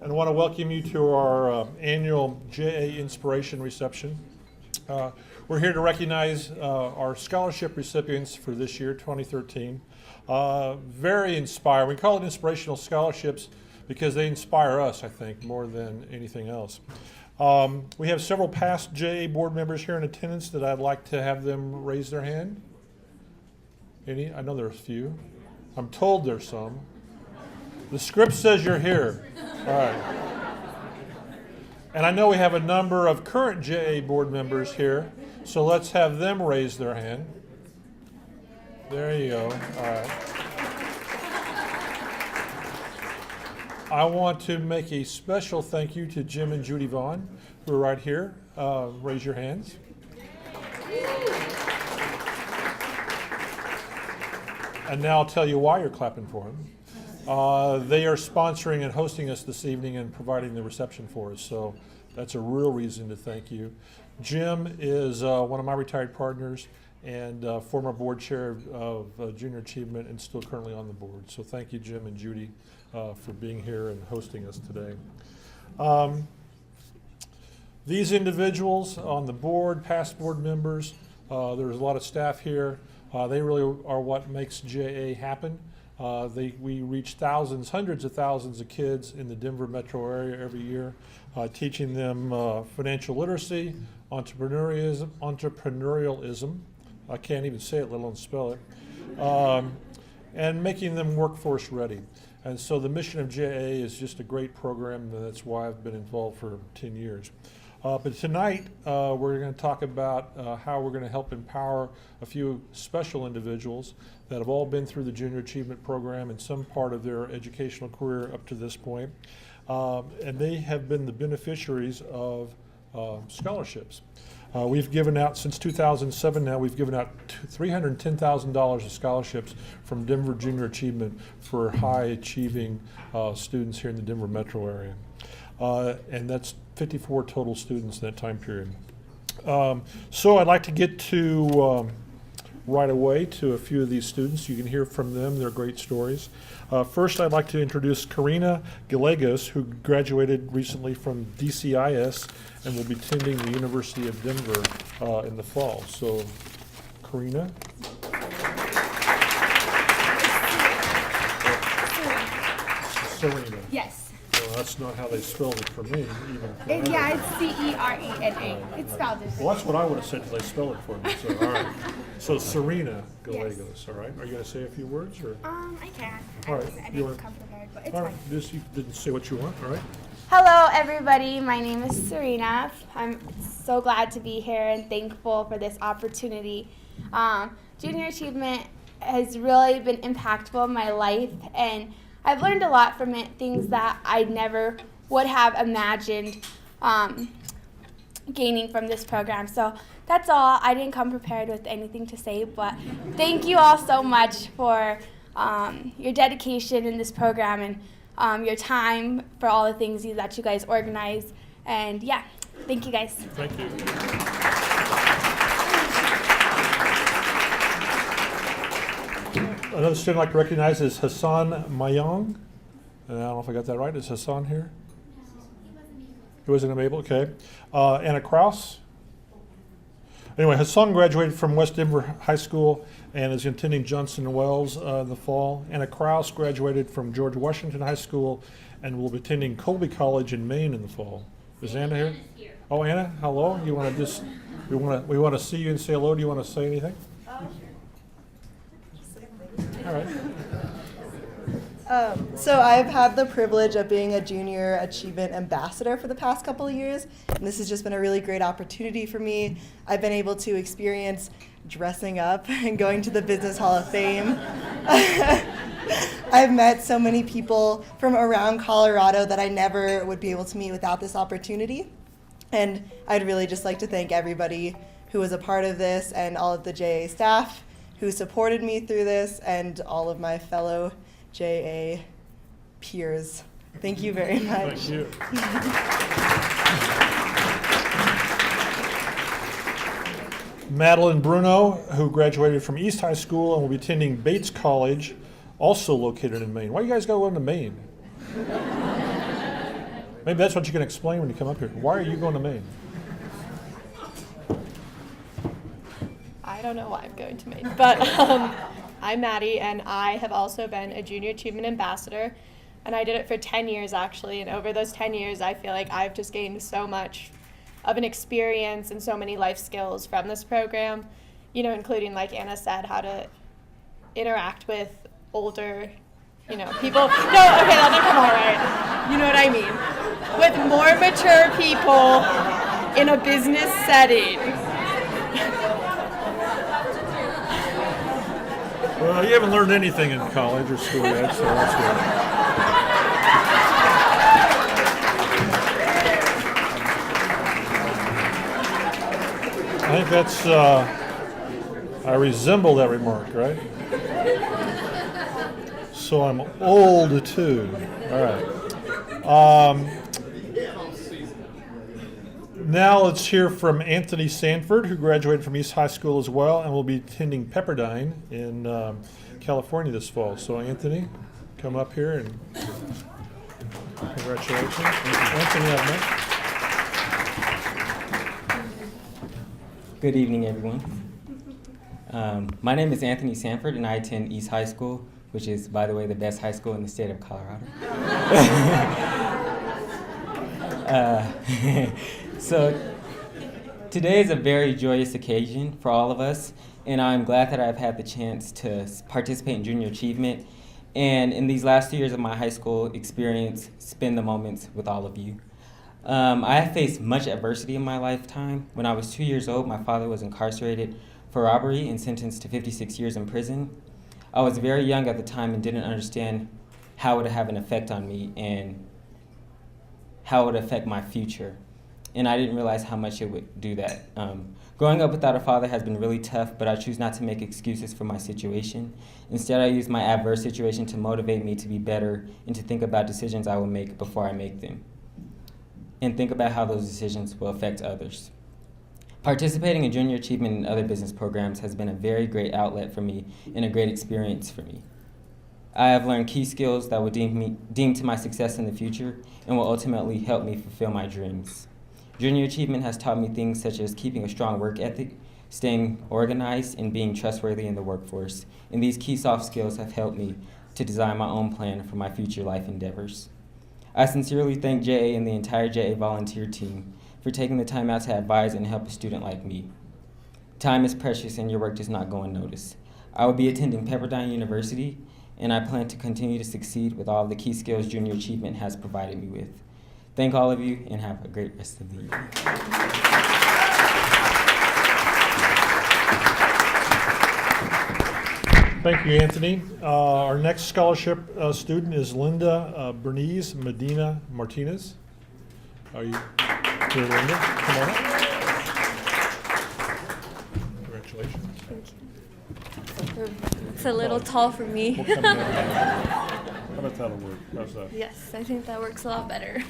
And I want to welcome you to our annual JA Inspiration Reception. We're here to recognize our scholarship recipients for this year, 2013. Very inspiring. We call it inspirational scholarships because they inspire us, I think, more than anything else. We have several past JA board members here in attendance that I'd like to have them raise their hand. Any? I know there's a few. I'm told there's some. The script says you're here. All right. And I know we have a number of current JA board members here, so let's have them raise their hand. There you go. All right. I want to make a special thank you to Jim and Judy Vaughn, who are right here. Raise your hands. And now I'll tell you why you're clapping for them. They are sponsoring and hosting us this evening and providing the reception for us, so that's a real reason to thank you. Jim is one of my retired partners and former board chair of Junior Achievement and still currently on the board. So thank you, Jim and Judy, for being here and hosting us today. These individuals on the board, past board members, there's a lot of staff here. They really are what makes JA happen. We reach thousands, hundreds of thousands of kids in the Denver metro area every year, teaching them financial literacy, entrepreneurialism, I can't even say it, let alone spell it, and making them workforce ready. And so the mission of JA is just a great program, and that's why I've been involved for 10 years. But tonight, we're going to talk about how we're going to help empower a few special individuals that have all been through the Junior Achievement Program in some part of their educational career up to this point. And they have been the beneficiaries of scholarships. We've given out, since 2007 now, we've given out $310,000 of scholarships from Denver Junior Achievement for high achieving students here in the Denver metro area. And that's 54 total students in that time period. So I'd like to get to right away to a few of these students. You can hear from them, their great stories. First, I'd like to introduce Karina Gallegos, who graduated recently from DCIS and will be attending the University of Denver in the fall. So, Karina. Serena. Yes. Well, that's not how they spelled it for me, even. Yeah, it's Cerena. It's spelled different. Well, that's what I would have said till they spell it for me. So, all right. So, Serena Gallegos, all right. Are you going to say a few words? Or? I can. All right. I didn't come prepared, but it's All fine. right. Just, you didn't say what you want, all right? Hello, everybody. My name is Serena. I'm so glad to be here and thankful for this opportunity. Junior Achievement has really been impactful in my life, and I've learned a lot from it, things that I never would have imagined gaining from this program. So that's all. I didn't come prepared with anything to say, but thank you all so much for your dedication in this program and your time for all the things that you guys organize. And yeah, thank you guys. Thank you. Another student I'd like to recognize is Hassan Mayong. And I don't know if I got that right. Is Hassan here? He wasn't able, okay. Anna Kraus. Anyway, Hassan graduated from West Denver High School and is attending Johnson & Wells in the fall. Anna Kraus graduated from George Washington High School and will be attending Colby College in Maine in the fall. Is Anna here? Oh, Anna, hello. You want to just, we want to see you and say hello. Do you want to say anything? All right. So I've had the privilege of being a Junior Achievement Ambassador for the past couple of years, and this has just been a really great opportunity for me. I've been able to experience dressing up and going to the Business Hall of Fame. I've met so many people from around Colorado that I never would be able to meet without this opportunity. And I'd really just like to thank everybody who was a part of this and all of the JA staff who supported me through this and all of my fellow JA peers. Thank you very much. Thank you. Madeline Bruno, who graduated from East High School and will be attending Bates College, also located in Maine. Why you guys go to Maine? Maybe that's what you can explain when you come up here. Why are you going to Maine? I don't know why I'm going to Maine, but I'm Maddie, and I have also been a Junior Achievement Ambassador, and I did it for 10 years actually, and over those 10 years I feel like I've just gained so much of an experience and so many life skills from this program, you know, including, like Anna said, how to interact with older, you know, people. No, okay, that didn't come out right. You know what I mean? With more mature people in a business setting. Well, you haven't learned anything in college or school yet, so that's good. I think that's, I resemble that remark, right? So I'm old too. All right. Now let's hear from Anthony Sanford, who graduated from East High School as well and will be attending Pepperdine in California this fall. So Anthony, come up here and congratulations. Anthony, up next. Good evening, everyone. My name is Anthony Sanford, and I attend East High School, which is, by the way, the best high school in the state of Colorado. So today is a very joyous occasion for all of us, and I'm glad that I've had the chance to participate in Junior Achievement, and in these last 2 years of my high school experience, spend the moments with all of you. I have faced much adversity in my lifetime. When I was 2 years old, my father was incarcerated for robbery and sentenced to 56 years in prison. I was very young at the time and didn't understand how it would have an effect on me and how it would affect my future. And I didn't realize how much it would do that. Growing up without a father has been really tough, but I choose not to make excuses for my situation. Instead, I use my adverse situation to motivate me to be better and to think about decisions I will make before I make them, and think about how those decisions will affect others. Participating in Junior Achievement and other business programs has been a very great outlet for me and a great experience for me. I have learned key skills that will deem to my success in the future and will ultimately help me fulfill my dreams. Junior Achievement has taught me things such as keeping a strong work ethic, staying organized, and being trustworthy in the workforce. And these key soft skills have helped me to design my own plan for my future life endeavors. I sincerely thank JA and the entire JA volunteer team for taking the time out to advise and help a student like me. Time is precious and your work does not go unnoticed. I will be attending Pepperdine University, and I plan to continue to succeed with all the key skills Junior Achievement has provided me with. Thank all of you and have a great rest of the year. Thank you, Anthony. Our next scholarship student is Linda Bernice Medina Martinez. Are you here, Linda? Come on up. Congratulations. It's a little tall for me. We'll come down. How about that'll work? How's that? Yes, I think that works a lot better.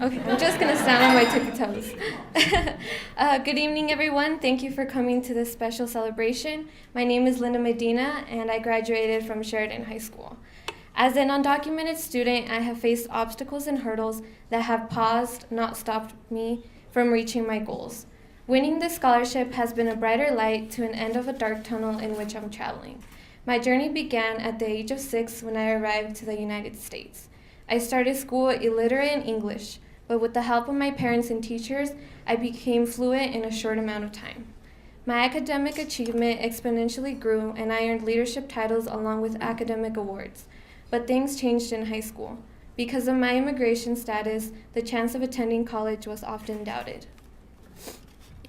Okay, I'm just going to stand on my tippy toes. Good evening, everyone. Thank you for coming to this special celebration. My name is Linda Medina, and I graduated from Sheridan High School. As an undocumented student, I have faced obstacles and hurdles that have paused, not stopped me from reaching my goals. Winning this scholarship has been a brighter light to an end of a dark tunnel in which I'm traveling. My journey began at the age of 6 when I arrived to the United States. I started school illiterate in English, but with the help of my parents and teachers, I became fluent in a short amount of time. My academic achievement exponentially grew, and I earned leadership titles along with academic awards. But things changed in high school. Because of my immigration status, the chance of attending college was often doubted.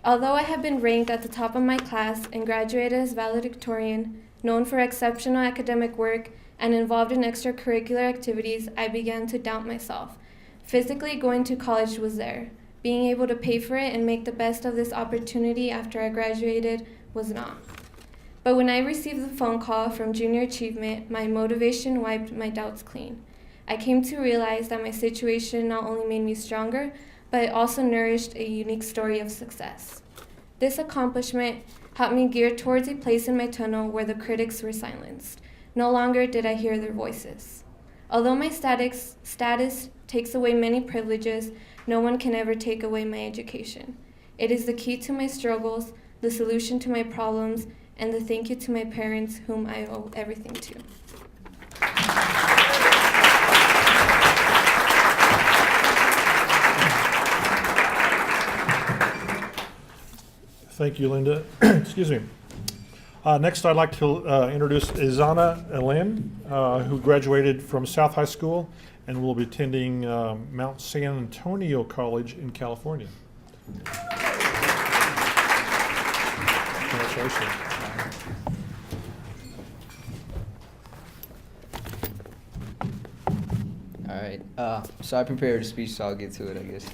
Although I had been ranked at the top of my class and graduated as valedictorian, known for exceptional academic work, and involved in extracurricular activities, I began to doubt myself. Physically going to college was there. Being able to pay for it and make the best of this opportunity after I graduated was not. But when I received the phone call from Junior Achievement, my motivation wiped my doubts clean. I came to realize that my situation not only made me stronger, but it also nourished a unique story of success. This accomplishment helped me gear towards a place in my tunnel where the critics were silenced. No longer did I hear their voices. Although my status takes away many privileges, no one can ever take away my education. It is the key to my struggles, the solution to my problems, and the thank you to my parents, whom I owe everything to. Thank you, Linda. Excuse me. Next, I'd like to introduce Izana Elim, who graduated from South High School and will be attending Mount San Antonio College in California. Congratulations. All right. So I prepared a speech, so I'll get to it, I guess.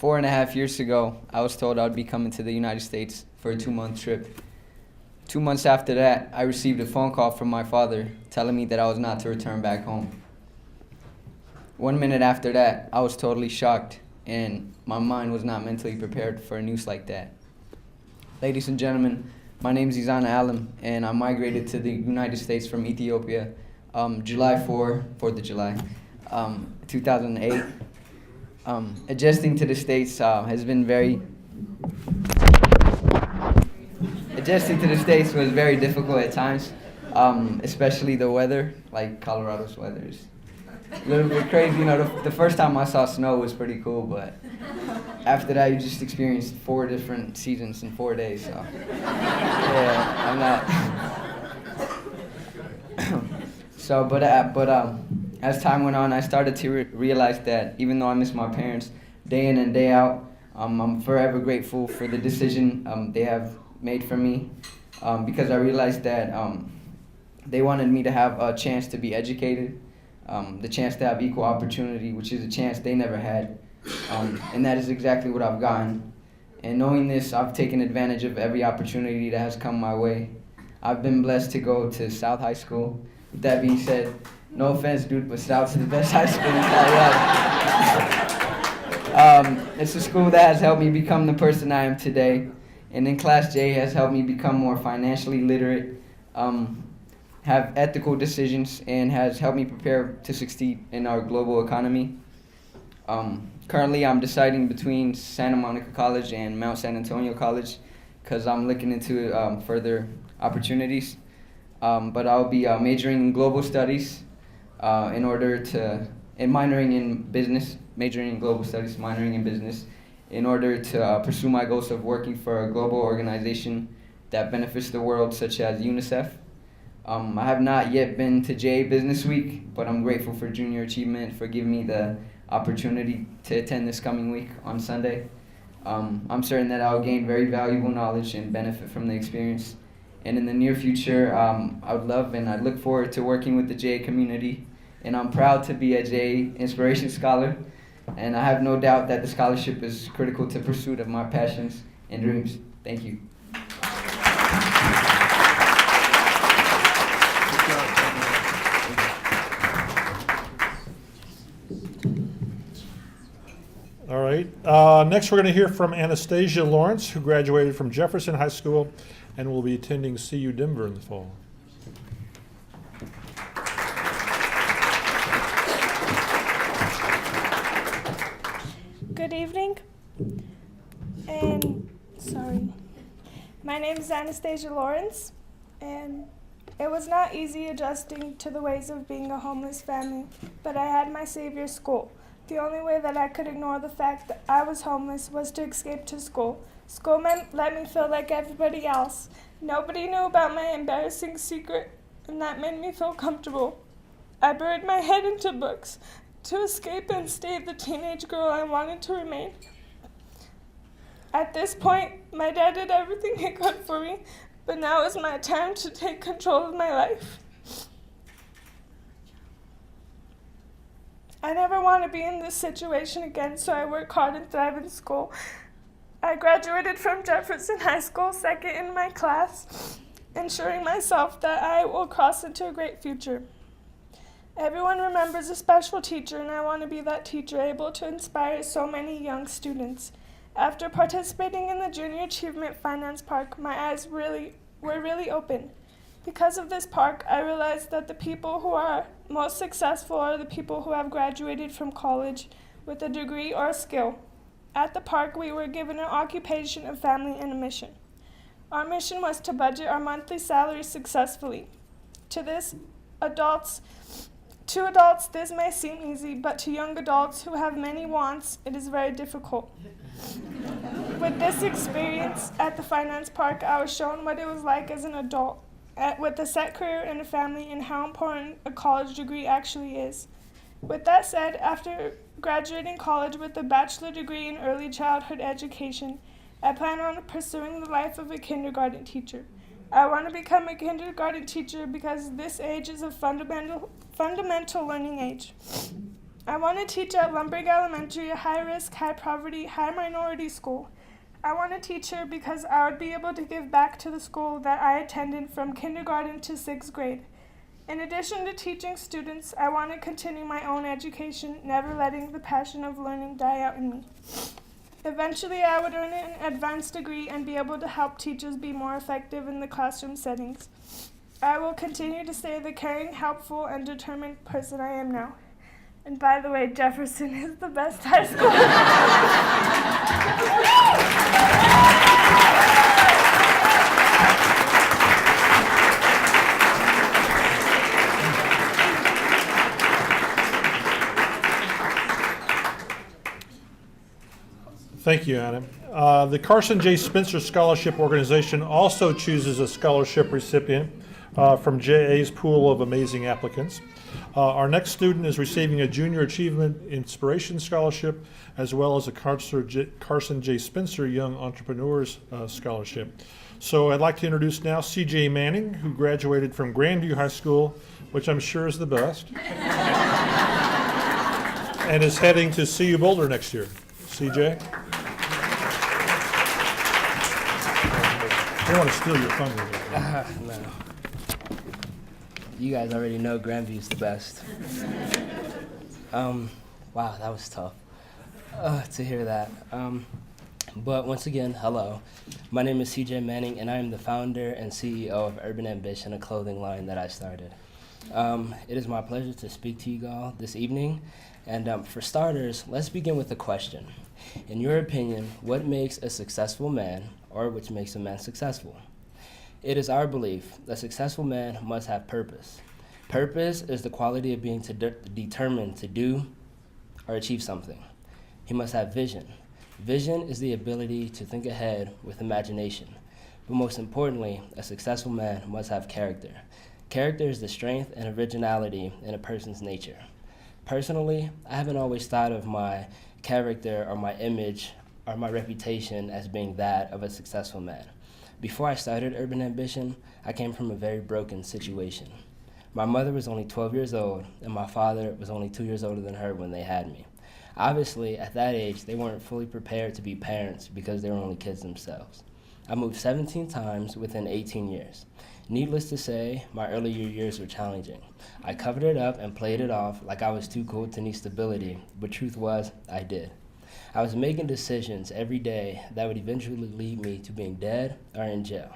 4.5 years ago, I was told I would be coming to the United States for a 2-month trip. 2 months after that, I received a phone call from my father telling me that I was not to return back home. 1 minute after that, I was totally shocked, and my mind was not mentally prepared for news like that. Ladies and gentlemen, my name is Izana Elim, and I migrated to the United States from Ethiopia July 4th of July, 2008. Adjusting to the States has been Adjusting to the States was very difficult at times, especially the weather. Like Colorado's weather is a little bit crazy. You know, the first time I saw snow was pretty cool, but after that you just experienced 4 different seasons in 4 days. So yeah, I'm not. As time went on, I started to realize that even though I miss my parents day in and day out, I'm forever grateful for the decision they have made for me, because I realized that they wanted me to have a chance to be educated, the chance to have equal opportunity, which is a chance they never had, and that is exactly what I've gotten. And knowing this, I've taken advantage of every opportunity that has come my way. I've been blessed to go to South High School. With that being said, no offense, dude, but South's the best high school in Colorado. It's a school that has helped me become the person I am today. And then Class J has helped me become more financially literate, have ethical decisions, and has helped me prepare to succeed in our global economy. Currently, I'm deciding between Santa Monica College and Mount San Antonio College because I'm looking into further opportunities. But I'll be majoring in global studies and minoring in business, majoring in global studies, minoring in business, in order to pursue my goals of working for a global organization that benefits the world, such as UNICEF. I have not yet been to JA Business Week, but I'm grateful for Junior Achievement for giving me the opportunity to attend this coming week on Sunday. I'm certain that I'll gain very valuable knowledge and benefit from the experience. And in the near future, I would love and I look forward to working with the JA community. And I'm proud to be a JA Inspiration Scholar. And I have no doubt that the scholarship is critical to pursuit of my passions and dreams. Thank you. All right. Next, we're going to hear from Anastasia Lawrence, who graduated from Jefferson High School and will be attending CU Denver in the fall. Good evening, and my name is Anastasia Lawrence, and it was not easy adjusting to the ways of being a homeless family, but I had my savior school. The only way that I could ignore the fact that I was homeless was to escape to school. School let me feel like everybody else. Nobody knew about my embarrassing secret, and that made me feel comfortable. I buried my head into books to escape and stay the teenage girl I wanted to remain. At this point, my dad did everything he could for me, but now is my time to take control of my life. I never want to be in this situation again, so I work hard and thrive in school. I graduated from Jefferson High School, second in my class, ensuring myself that I will cross into a great future. Everyone remembers a special teacher, and I want to be that teacher, able to inspire so many young students. After participating in the Junior Achievement Finance Park, my eyes were really open. Because of this park, I realized that the people who are most successful are the people who have graduated from college with a degree or a skill. At the park, we were given an occupation, a family, and a mission. Our mission was to budget our monthly salary successfully. To adults, this may seem easy, but to young adults who have many wants, it is very difficult. With this experience at the finance park, I was shown what it was like as an adult, with a set career and a family, and how important a college degree actually is. With that said, after graduating college with a bachelor degree in early childhood education, I plan on pursuing the life of a kindergarten teacher. I want to become a kindergarten teacher because this age is a fundamental learning age. I want to teach at Lumberg Elementary, a high-risk, high-poverty, high-minority school. I want to teach her because I would be able to give back to the school that I attended from kindergarten to 6th grade. In addition to teaching students, I want to continue my own education, never letting the passion of learning die out in me. Eventually, I would earn an advanced degree and be able to help teachers be more effective in the classroom settings. I will continue to stay the caring, helpful, and determined person I am now. And by the way, Jefferson is the best high school. Thank you, Anna. The Carson J. Spencer Scholarship Organization also chooses a scholarship recipient from JA's pool of amazing applicants. Our next student is receiving a Junior Achievement Inspiration Scholarship, as well as a Carson J. Spencer Young Entrepreneurs Scholarship. So I'd like to introduce now CJ Manning, who graduated from Grandview High School, which I'm sure is the best, and is heading to CU Boulder next year. CJ? I don't want to steal your thunder. No. You guys already know Grandview's the best. Wow, that was tough to hear that. But once again, hello. My name is CJ Manning, and I am the founder and CEO of Urban Ambition, a clothing line that I started. It is my pleasure to speak to you all this evening. And for starters, let's begin with a question. In your opinion, what makes a successful man, or which makes a man successful? It is our belief that a successful man must have purpose. Purpose is the quality of being determined to do or achieve something. He must have vision. Vision is the ability to think ahead with imagination. But most importantly, a successful man must have character. Character is the strength and originality in a person's nature. Personally, I haven't always thought of my character or my image or my reputation as being that of a successful man. Before I started Urban Ambition, I came from a very broken situation. My mother was only 12 years old, and my father was only 2 years older than her when they had me. Obviously, at that age, they weren't fully prepared to be parents because they were only kids themselves. I moved 17 times within 18 years. Needless to say, my earlier years were challenging. I covered it up and played it off like I was too cool to need stability, but truth was, I did. I was making decisions every day that would eventually lead me to being dead or in jail.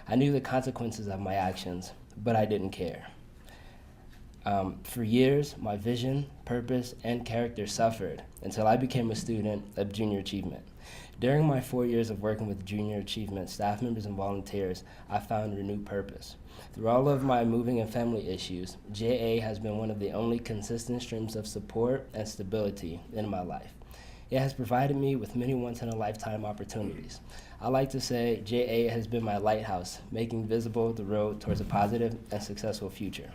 I knew the consequences of my actions, but I didn't care. For years, my vision, purpose, and character suffered until I became a student of Junior Achievement. During my 4 years of working with Junior Achievement staff members and volunteers, I found renewed purpose. Through all of my moving and family issues, JA has been one of the only consistent streams of support and stability in my life. It has provided me with many once-in-a-lifetime opportunities. I like to say JA has been my lighthouse, making visible the road towards a positive and successful future.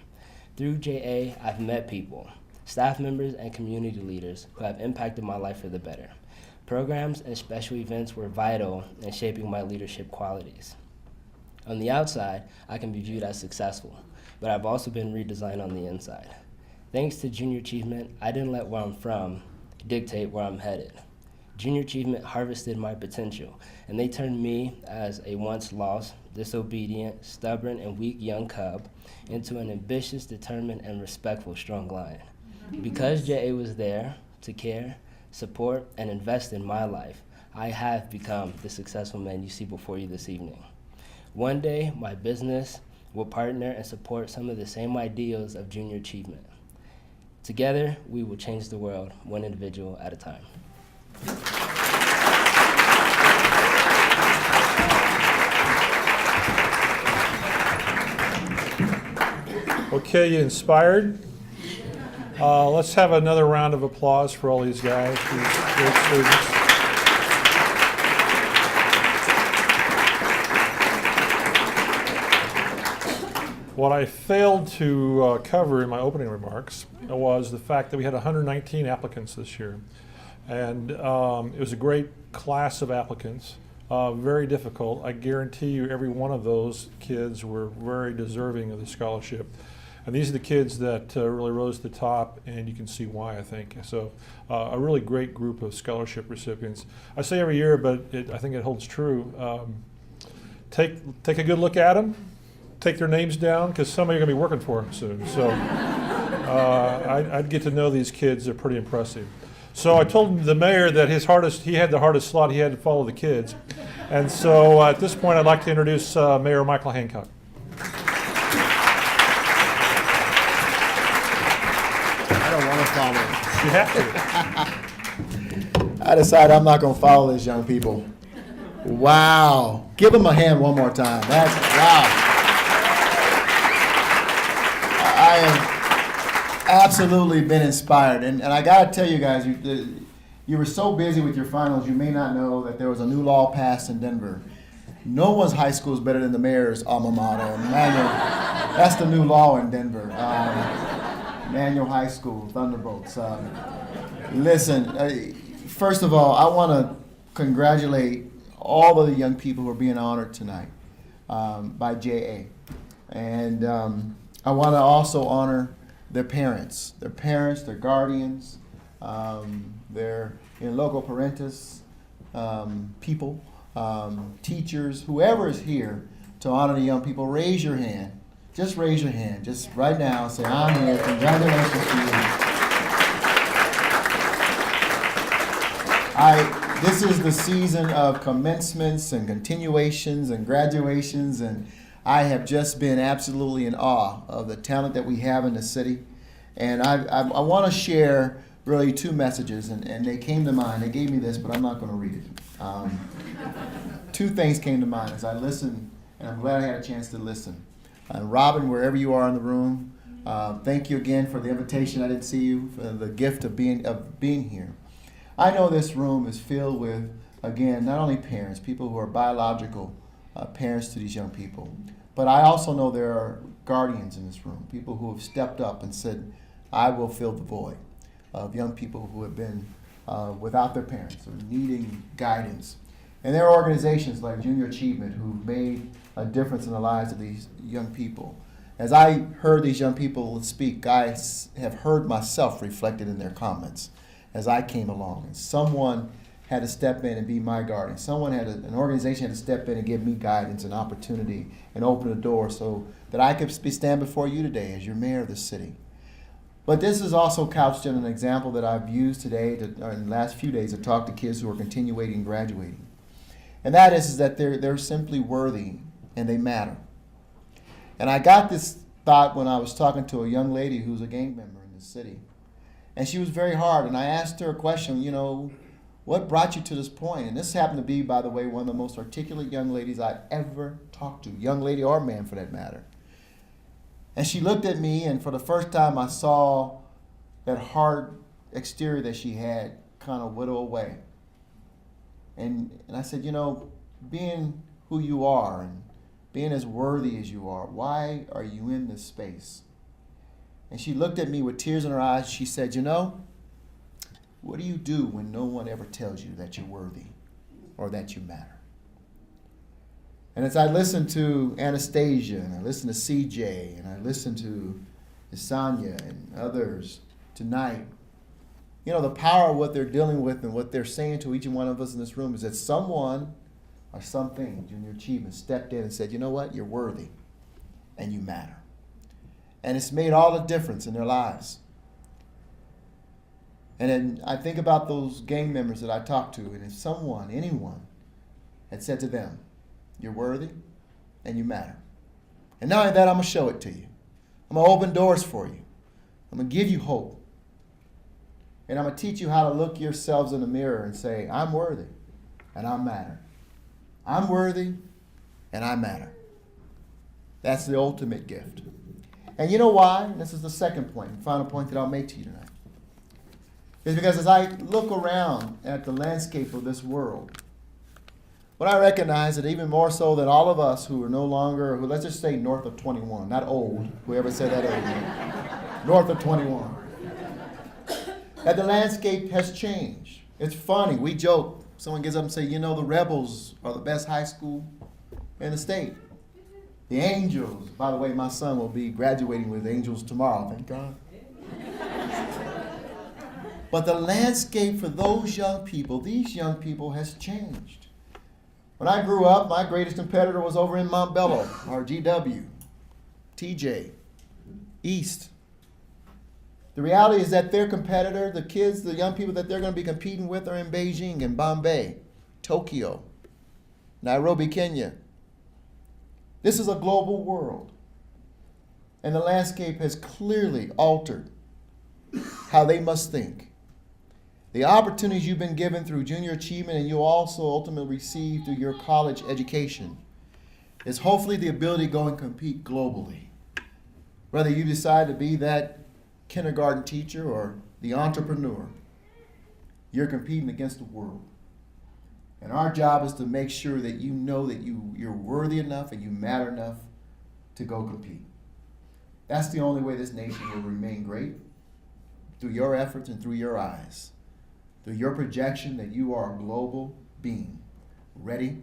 Through JA, I've met people, staff members, and community leaders who have impacted my life for the better. Programs and special events were vital in shaping my leadership qualities. On the outside, I can be viewed as successful, but I've also been redesigned on the inside. Thanks to Junior Achievement, I didn't let where I'm from dictate where I'm headed. Junior Achievement harvested my potential, and they turned me as a once lost, disobedient, stubborn, and weak young cub into an ambitious, determined, and respectful strong lion. Because JA was there to care, support, and invest in my life, I have become the successful man you see before you this evening. One day, my business will partner and support some of the same ideals of junior achievement. Together, we will change the world, one individual at a time. Okay, you inspired? Let's have another round of applause for all these guys, these great students. What I failed to cover in my opening remarks was the fact that we had 119 applicants this year. And it was a great class of applicants, very difficult. I guarantee you every one of those kids were very deserving of the scholarship. And these are the kids that really rose to the top, and you can see why, I think. So a really great group of scholarship recipients. I say every year, but I think it holds true. Take a good look at them. Take their names down, because some of you are going to be working for them soon. So I'd get to know these kids. They're pretty impressive. So I told the mayor that he had the hardest slot. He had to follow the kids. And so at this point, I'd like to introduce Mayor Michael Hancock. I don't want to follow. You have to. I decided I'm not going to follow these young people. Wow. Give them a hand one more time. That's, wow. I have absolutely been inspired. And I got to tell you guys, you were so busy with your finals, you may not know that there was a new law passed in Denver. No one's high school is better than the mayor's alma mater. Manual, that's the new law in Denver. Manual High School, Thunderbolts. Listen, first of all, I want to congratulate all of the young people who are being honored tonight by JA. And I want to also honor their parents, their guardians, their loco parentis, people, teachers, whoever is here to honor the young people. Raise your hand. Just raise your hand. Just right now say, I'm here. Congratulations to you. This is the season of commencements and continuations and graduations, and I have just been absolutely in awe of the talent that we have in the city. And I want to share really two messages, and they came to mind. They gave me this, but I'm not going to read it. Two things came to mind as I listened, and I'm glad I had a chance to listen. Robin, wherever you are in the room, thank you again for the invitation. I didn't see you, for the gift of being here. I know this room is filled with, again, not only parents, people who are biological parents to these young people, but I also know there are guardians in this room, people who have stepped up and said, I will fill the void of young people who have been without their parents or needing guidance. And there are organizations like Junior Achievement who've made a difference in the lives of these young people. As I heard these young people speak, I have heard myself reflected in their comments as I came along. And someone had to step in and be my guardian. An organization had to step in and give me guidance and opportunity and open the door so that I could stand before you today as your mayor of the city. But this is also couched in an example that I've used today, in the last few days, to talk to kids who are continuing and graduating. And that is that they're simply worthy and they matter. And I got this thought when I was talking to a young lady who's a gang member in the city. And she was very hard, and I asked her a question, what brought you to this point? And this happened to be, by the way, one of the most articulate young ladies I've ever talked to, young lady or man for that matter. And she looked at me, and for the first time I saw that hard exterior that she had kind of whittle away. And I said, being who you are and being as worthy as you are, why are you in this space? And she looked at me with tears in her eyes. She said, what do you do when no one ever tells you that you're worthy or that you matter? And as I listened to Anastasia, and I listened to CJ, and I listened to Isanya and others tonight, the power of what they're dealing with and what they're saying to each and one of us in this room is that someone or something, Junior Achievement, stepped in and said, you know what, you're worthy and you matter. And it's made all the difference in their lives. And then I think about those gang members that I talked to, and if anyone had said to them, you're worthy and you matter, And not only that, I'm going to show it to you. I'm going to open doors for you. I'm going to give you hope. And I'm going to teach you how to look yourselves in the mirror and say, I'm worthy and I matter. I'm worthy and I matter. That's the ultimate gift. And you know why? This is the second point, final point that I'll make to you tonight. It's because as I look around at the landscape of this world, what I recognize that even more so than all of us who are no longer, let's just say north of 21, not old, whoever said that old, north of 21, that the landscape has changed. It's funny, we joke, someone gets up and say, you know, the Rebels are the best high school in the state. The Angels, by the way, my son will be graduating with Angels tomorrow, thank God. But the landscape for those young people, these young people, has changed. When I grew up, my greatest competitor was over in Montbello, or GW, TJ, East. The reality is that their competitor, the kids, the young people that they're going to be competing with are in Beijing and Bombay, Tokyo, Nairobi, Kenya. This is a global world. And the landscape has clearly altered how they must think. The opportunities you've been given through junior achievement and you'll also ultimately receive through your college education is hopefully the ability to go and compete globally. Whether you decide to be that kindergarten teacher or the entrepreneur, you're competing against the world. And our job is to make sure that you know that you're worthy enough and you matter enough to go compete. That's the only way this nation will remain great, through your efforts and through your eyes, through your projection that you are a global being, ready,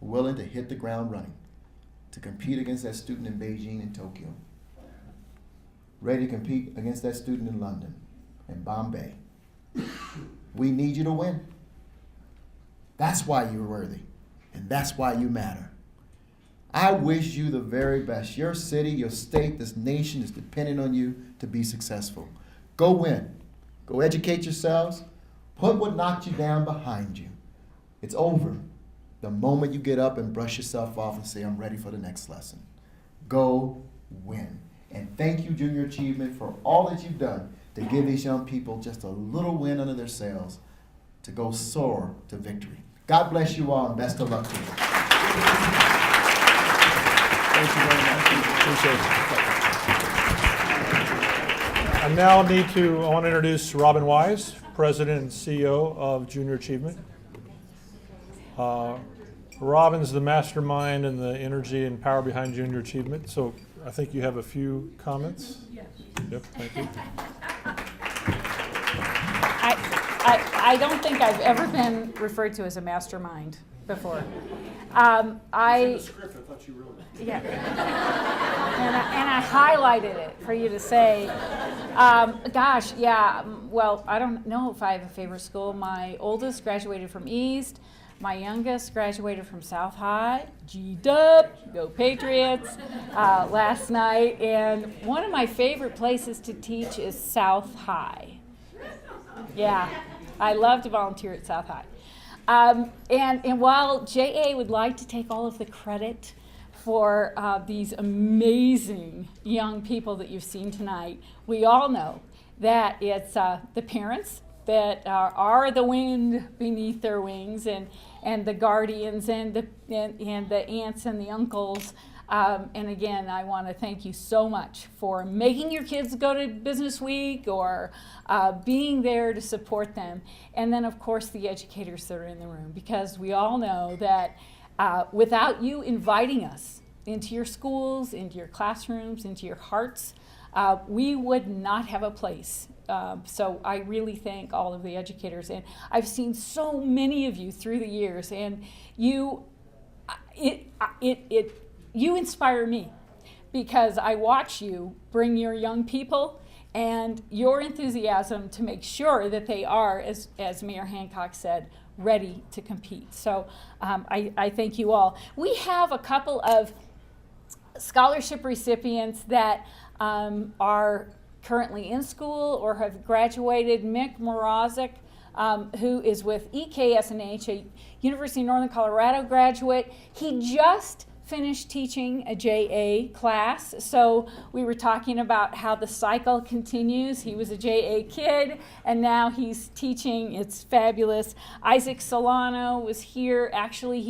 willing to hit the ground running, to compete against that student in Beijing and Tokyo, ready to compete against that student in London and Bombay. We need you to win. That's why you're worthy, and that's why you matter. I wish you the very best. Your city, your state, this nation is dependent on you to be successful. Go win. Go educate yourselves. Put what knocked you down behind you. It's over the moment you get up and brush yourself off and say, I'm ready for the next lesson. Go win. And thank you, Junior Achievement, for all that you've done to give these young people just a little wind under their sails to go soar to victory. God bless you all and best of luck to you. Thank you very much. Appreciate it. I now I want to introduce Robin Wise, President and CEO of Junior Achievement. Robin's the mastermind and the energy and power behind Junior Achievement. So I think you have a few comments. Yes. Yep, thank you. I don't think I've ever been referred to as a mastermind before. In the script, I thought you wrote it. Yeah. And I highlighted it for you to say. Well, I don't know if I have a favorite school. My oldest graduated from East. My youngest graduated from South High. G-Dub, go Patriots, last night. And one of my favorite places to teach is South High. Yeah, I love to volunteer at South High. And while JA would like to take all of the credit for these amazing young people that you've seen tonight, we all know that it's the parents that are the wind beneath their wings, and the guardians, and the aunts and the uncles. And again, I want to thank you so much for making your kids go to Business Week or being there to support them. And then, of course, the educators that are in the room, because we all know that without you inviting us into your schools, into your classrooms, into your hearts, we would not have a place. So I really thank all of the educators. And I've seen so many of you through the years, and you inspire me, because I watch you bring your young people and your enthusiasm to make sure that they are, as Mayor Hancock said, ready to compete. So I thank you all. We have a couple of scholarship recipients that are currently in school or have graduated. Mick Morozic, who is with EKSNH, a University of Northern Colorado graduate. He just finished teaching a JA class, so we were talking about how the cycle continues. He was a JA kid, and now he's teaching. It's fabulous. Isaac Solano was here. Actually,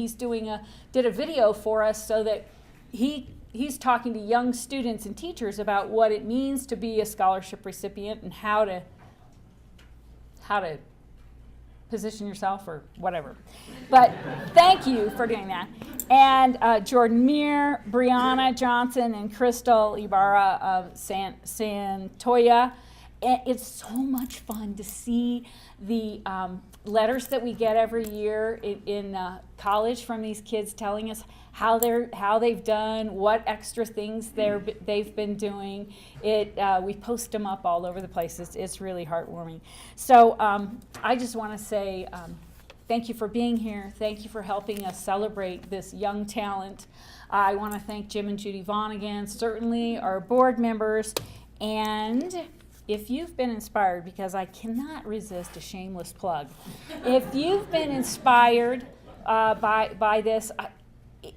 did a video for us so that he's talking to young students and teachers about what it means to be a scholarship recipient and how to position yourself or whatever. But thank you for doing that. And Jordan Meir, Brianna Johnson, and Crystal Ibarra of Santoya. And it's so much fun to see the letters that we get every year in college from these kids telling us how they've done, what extra things they've been doing. We post them up all over the place. It's really heartwarming. So I just want to say thank you for being here. Thank you for helping us celebrate this young talent. I want to thank Jim and Judy Vaughn again, certainly our board members, and if you've been inspired, because I cannot resist a shameless plug, if you've been inspired by this,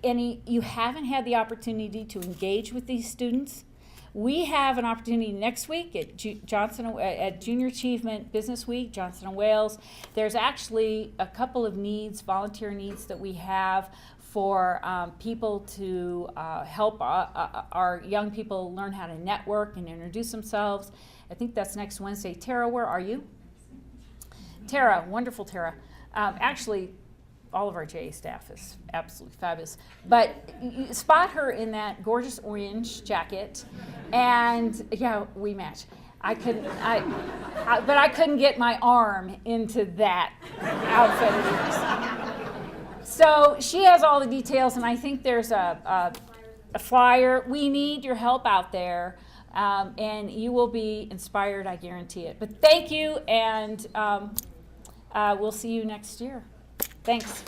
and you haven't had the opportunity to engage with these students, we have an opportunity next week at Junior Achievement Business Week, Johnson & Wales. There's actually a couple of volunteer needs that we have for people to help our young people learn how to network and introduce themselves. I think that's next Wednesday. Tara, where are you? Tara, wonderful Tara. Actually, all of our JA staff is absolutely fabulous. But you spot her in that gorgeous orange jacket, and yeah, we match. But I couldn't get my arm into that outfit of yours. So she has all the details, and I think there's a flyer. We need your help out there. And you will be inspired, I guarantee it. But thank you, and we'll see you next year. Thanks.